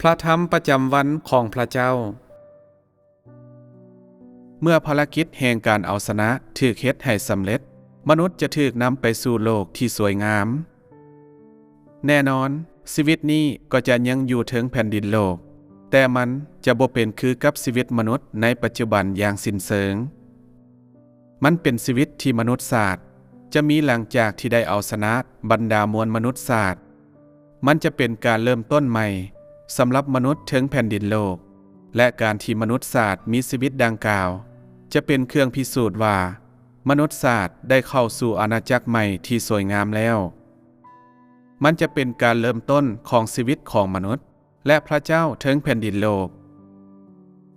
พระธรรมประจำวันของพระเจ้าเมื่อภารกิจแห่งการเอาชนะถูกเฮ็ดให้สำเร็จมนุษย์จะถูกนำไปสู่โลกที่สวยงามแน่นอนชีวิตนี้ก็จะยังอยู่ถึงแผ่นดินโลกแต่มันจะบ่เป็นคือกับชีวิตมนุษย์ในปัจจุบันอย่างสิ้นเชิงมันเป็นชีวิตที่มนุษย์ศาสตร์จะมีหลังจากที่ได้เอาชนะบรรดามวลมนุษย์ศาสตร์มันจะเป็นการเริ่มต้นใหม่สำหรับมนุษย์ถึงแผ่นดินโลกและการที่มนุษย์ศาสตร์มีชีวิตดังกล่าวจะเป็นเครื่องพิสูจน์ว่ามนุษย์ศาสตร์ได้เข้าสู่อาณาจักรใหม่ที่สวยงามแล้วมันจะเป็นการเริ่มต้นของชีวิตของมนุษย์และพระเจ้าถึงแผ่นดินโลก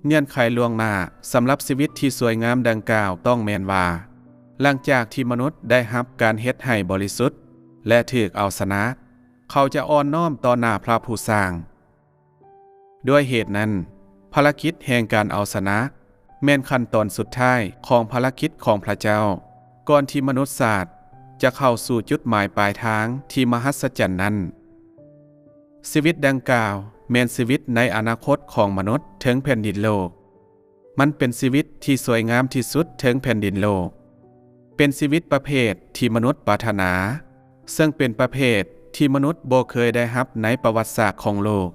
เงื่อนไขล่วงหน้าสำหรับชีวิตที่สวยงามดังกล่าวต้องแม่นว่าหลังจากที่มนุษย์ได้รับการเฮ็ดให้บริสุทธิ์และถูกเอาชนะเขาจะอ่อนน้อมต่อหน้าพระผู้สร้างด้วยเหตุนั้นภารกิจแห่งการเอาชนะแม่นขั้นตอนสุดท้ายของภารกิจของพระเจ้าก่อนที่มนุษยชาติจะเข้าสู่จุดหมายปลายทางที่มหัศจรรย์นั้นชีวิตดังกล่าวแม่นชีวิตในอนาคตของมนุษย์ถึงแผ่นดินโลกมันเป็นชีวิตที่สวยงามที่สุดถึงแผ่นดินโลกเป็นชีวิตประเภทที่มนุษย์ปรารถนาซึ่งเป็นประเภทที่มนุษย์บ่เคยได้รับในประวัติศาสตร์ของโลก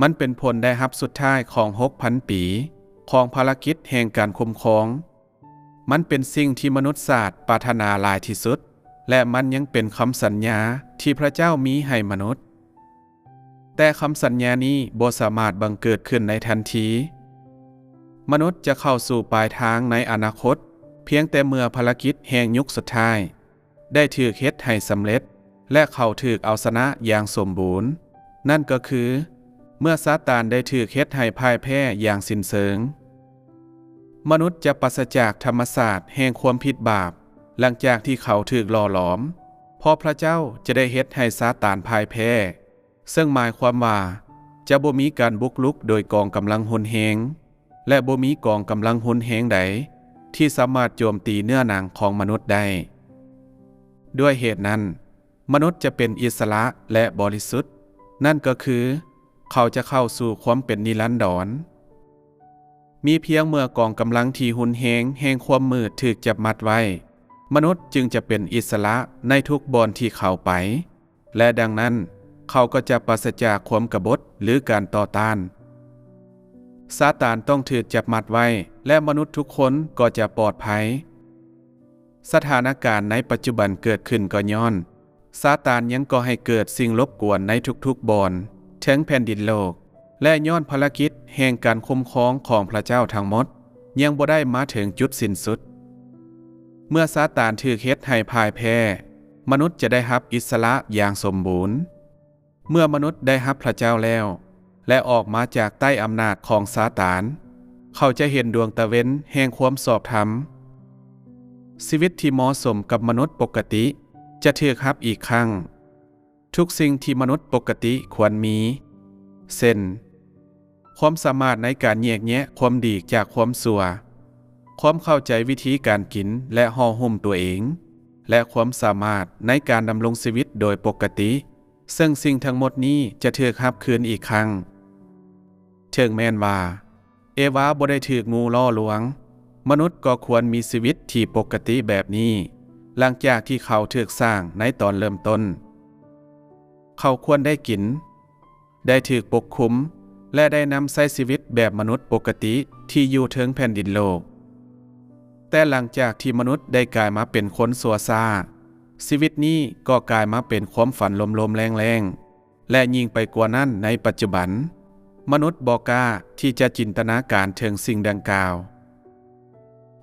มันเป็นผลได้รับสุดท้ายของ 6,000 ปีของภารกิจแห่งการคุ้มครองมันเป็นสิ่งที่มนุษยศาสตร์ปรารถนาหลายที่สุดและมันยังเป็นคำสัญญาที่พระเจ้ามีให้มนุษย์แต่คำสัญญานี้บ่สามารถบังเกิดขึ้นในทันทีมนุษย์จะเข้าสู่ปลายทางในอนาคตเพียงแต่เมื่อภารกิจแห่งยุคสุดท้ายได้ถูกเฮ็ดให้สำเร็จและเขาถูกเอาชนะอย่างสมบูรณ์นั่นก็คือเมื่อซาตานได้ถูกเฮ็ดให้พ่ายแพ้อย่างสิ้นเชิงมนุษย์จะปราศจากธรรมศาสตร์แห่งความผิดบาปหลังจากที่เขาถูกหล่อหลอมเพราะพระเจ้าจะได้เฮ็ดให้ซาตานพ่ายแพ้ซึ่งหมายความว่าจะบ่มีการบุกรุกโดยกองกำลังหุนแฮงและบ่มีกองกำลังหุนแฮงใดที่สามารถโจมตีเนื้อหนังของมนุษย์ได้ด้วยเหตุนั้นมนุษย์จะเป็นอิสระและบริสุทธิ์นั่นก็คือเขาจะเข้าสู่ความเป็นนิรันดรมีเพียงเมื่อกองกำลังที่หุนแฮงแห่งความมืดถูกจับมัดไว้มนุษย์จึงจะเป็นอิสระในทุกบอนที่เขาไปและดังนั้นเขาก็จะปราศจากความกบฏหรือการต่อต้านซาตานต้องถูกจับมัดไว้และมนุษย์ทุกคนก็จะปลอดภัยสถานการณ์ในปัจจุบันเกิดขึ้นก็ย้อนซาตานยังก่อให้เกิดสิ่งรบกวนในทุกๆบอนทั้งแผ่นดินโลกและย้อนภารกิจแห่งการคุ้มครองของพระเจ้าทั้งหมดยังบ่ได้มาถึงจุดสิ้นสุดเมื่อซาตานถูกเฮ็ดให้พ่ายแพ้มนุษย์จะได้รับอิสระอย่างสมบูรณ์เมื่อมนุษย์ได้รับพระเจ้าแล้วและออกมาจากใต้อำนาจของซาตานเขาจะเห็นดวงตะเว้นแห่งความชอบธรรมชีวิตที่เหมาะสมกับมนุษย์ปกติจะถูกรับอีกครั้งทุกสิ่งที่มนุษย์ปกติควรมีเช่นความสามารถในการแยกแยะความดีจากความชั่วความเข้าใจวิธีการกินและห่อหุ้มตัวเองและความสามารถในการดำรงชีวิตโดยปกติซึ่งสิ่งทั้งหมดนี้จะถูกรับคืนอีกครั้งถึงแม้นว่าเอวาบ่ได้ถูกงูล่อลวงมนุษย์ก็ควรมีชีวิตที่ปกติแบบนี้หลังจากที่เขาถูกสร้างในตอนเริ่มต้นเขาควรได้กินได้ถูกปกคุมและได้นำใช้ชีวิตแบบมนุษย์ปกติที่อยู่เทิงแผ่นดินโลกแต่หลังจากที่มนุษย์ได้กลายมาเป็นคนสัวซ่าชีวิตนี้ก็กลายมาเป็นความฝันลมๆแรงๆและยิ่งไปกว่านั้นในปัจจุบันมนุษย์บ่กล้าที่จะจินตนาการถึงสิ่งดังกล่าว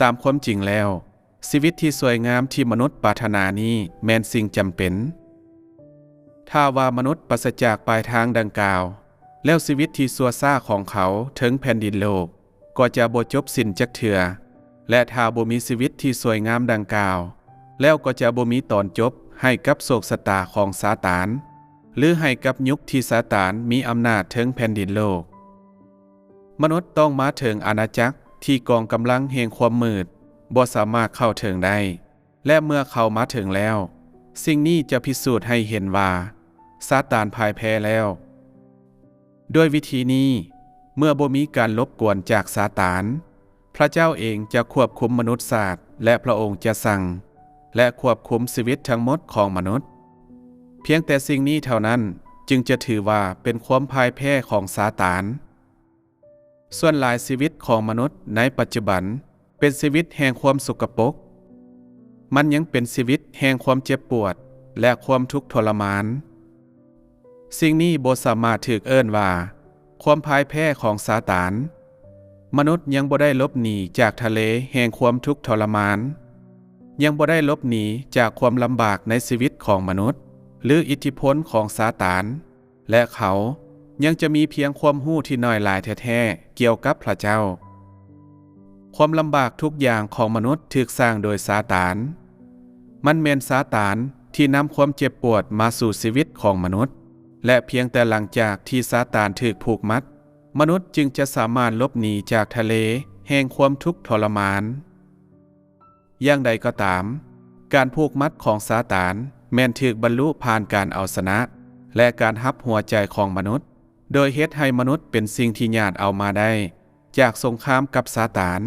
ตามความจริงแล้วชีวิตที่สวยงามที่มนุษย์ปรารถนานี้แม่นสิ่งจำเป็นถ้าว่ามนุษย์ปราศจากปลายทางดังกล่าวแล้วชีวิตที่ซัวซ่าของเขาถึงแผ่นดินโลกก็จะบ่จบสิ้นจักเทื่อและถ้าบ่มีชีวิตที่สวยงามดังกล่าวแล้วก็จะบ่มีตอนจบให้กับโศกชะตาของซาตานหรือให้กับยุคที่ซาตานมีอำนาจถึงแผ่นดินโลกมนุษย์ต้องมาถึงอาณาจักรที่กองกำลังแห่งความมืดบ่สามารถเข้าถึงได้และเมื่อเขามาถึงแล้วสิ่งนี้จะพิสูจน์ให้เห็นว่าซาตานพ่ายแพ้แล้ว ด้วยวิธีนี้เมื่อบ่มีการรบกวนจากซาตานพระเจ้าเองจะควบคุมมนุษย์ศาสตร์และพระองค์จะสั่งและควบคุมชีวิตทั้งหมดของมนุษย์เพียงแต่สิ่งนี้เท่านั้นจึงจะถือว่าเป็นความพ่ายแพ้ของซาตานส่วนหลายชีวิตของมนุษย์ในปัจจุบันเป็นชีวิตแห่งความสกปรกมันยังเป็นชีวิตแห่งความเจ็บปวดและความทุกข์ทรมานสิ่งนี้บ่สามารถถูกเอิ้นว่าความพ่ายแพ้ของซาตานมนุษย์ยังบ่ได้หลบหนีจากทะเลแห่งความทุกข์ทรมานยังบ่ได้หลบหนีจากความลำบากในชีวิตของมนุษย์หรืออิทธิพลของซาตานและเขายังจะมีเพียงความรู้ที่น้อยหลายแท้ๆเกี่ยวกับพระเจ้าความลำบากทุกอย่างของมนุษย์ถูกสร้างโดยซาตานมันแม่นซาตานที่นำความเจ็บปวดมาสู่ชีวิตของมนุษย์และเพียงแต่หลังจากที่ซาตานถูกผูกมัดมนุษย์จึงจะสามารถหลบหนีจากทะเลแห่งความทุกข์ทรมานอย่างใดก็ตามการผูกมัดของซาตานแม่นถูกบรรลุผ่านการเอาชนะและการฮับหัวใจของมนุษย์โดยเฮ็ดให้มนุษย์เป็นสิ่งที่ญาติเอามาได้จากสงครามกับซาตาน